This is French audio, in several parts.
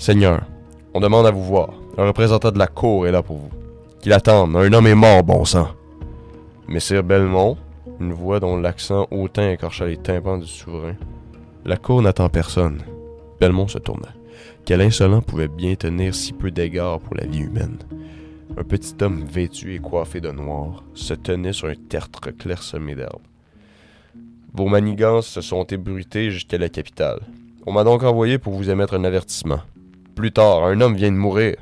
Seigneur, on demande à vous voir. Un représentant de la cour est là pour vous. Qu'il attende, un homme est mort, bon sang. Messire Belmont, une voix dont l'accent hautain écorcha les tympans du souverain. La cour n'attend personne. Belmont se tourna. Quel insolent pouvait bien tenir si peu d'égard pour la vie humaine. Un petit homme vêtu et coiffé de noir se tenait sur un tertre clairsemé d'herbe. Vos manigances se sont ébruitées jusqu'à la capitale. On m'a donc envoyé pour vous émettre un avertissement. Plus tard, un homme vient de mourir.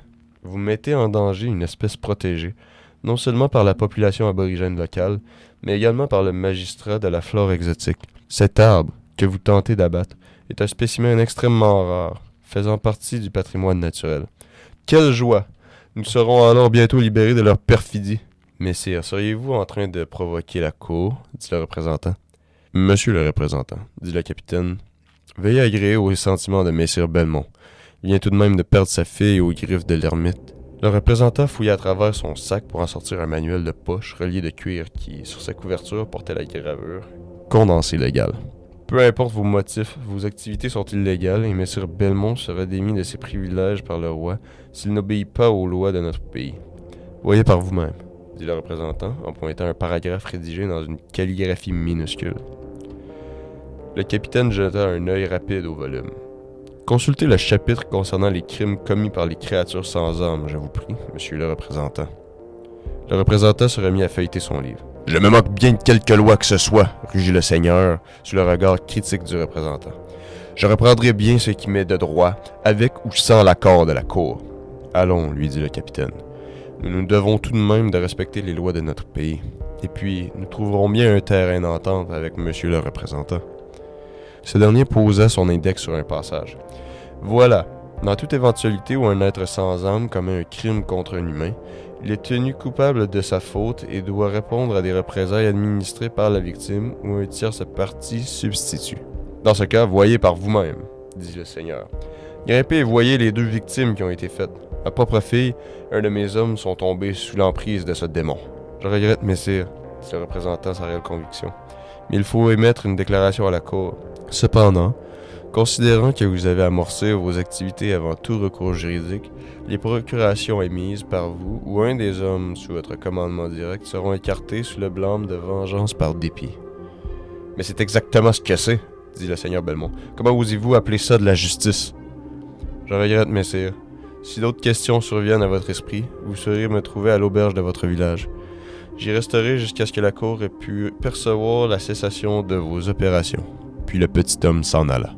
Vous mettez en danger une espèce protégée, non seulement par la population aborigène locale, mais également par le magistrat de la flore exotique. Cet arbre que vous tentez d'abattre est un spécimen extrêmement rare, faisant partie du patrimoine naturel. Quelle joie! Nous serons alors bientôt libérés de leur perfidie. Messire, seriez-vous en train de provoquer la cour? Dit le représentant. Monsieur le représentant, dit le capitaine, veuillez agréer aux sentiments de Messire Belmont. Il vient tout de même de perdre sa fille aux griffes de l'ermite. Le représentant fouilla à travers son sac pour en sortir un manuel de poche relié de cuir qui, sur sa couverture, portait la gravure « Condensé légal ». Peu importe vos motifs, vos activités sont illégales et Messire Belmont sera démis de ses privilèges par le roi s'il n'obéit pas aux lois de notre pays. Voyez par vous-même, dit le représentant en pointant un paragraphe rédigé dans une calligraphie minuscule. Le capitaine jeta un œil rapide au volume. Consultez le chapitre concernant les crimes commis par les créatures sans âme, je vous prie, monsieur le représentant. Le représentant se remit à feuilleter son livre. Je me moque bien de quelque loi que ce soit, rugit le seigneur, sous le regard critique du représentant. Je reprendrai bien ce qui m'est de droit, avec ou sans l'accord de la cour. Allons, lui dit le capitaine. Nous devons tout de même de respecter les lois de notre pays. Et puis, nous trouverons bien un terrain d'entente avec monsieur le représentant. Ce dernier posa son index sur un passage. Voilà, dans toute éventualité où un être sans âme commet un crime contre un humain, il est tenu coupable de sa faute et doit répondre à des représailles administrées par la victime ou un tierce partie substitut. Dans ce cas, voyez par vous-même, dit le seigneur. Grimpez et voyez les 2 victimes qui ont été faites. Ma propre fille, un de mes hommes sont tombés sous l'emprise de ce démon. Je regrette, messire, dit le représentant sa réelle conviction, mais il faut émettre une déclaration à la cour. Cependant, considérant que vous avez amorcé vos activités avant tout recours juridique, les procurations émises par vous ou un des hommes sous votre commandement direct seront écartées sous le blâme de vengeance par dépit. Mais c'est exactement ce que c'est, dit le seigneur Belmont. Comment osez-vous appeler ça de la justice? Je regrette, messire. Si d'autres questions surviennent à votre esprit, vous saurez me trouver à l'auberge de votre village. J'y resterai jusqu'à ce que la cour ait pu percevoir la cessation de vos opérations. Puis le petit homme s'en alla.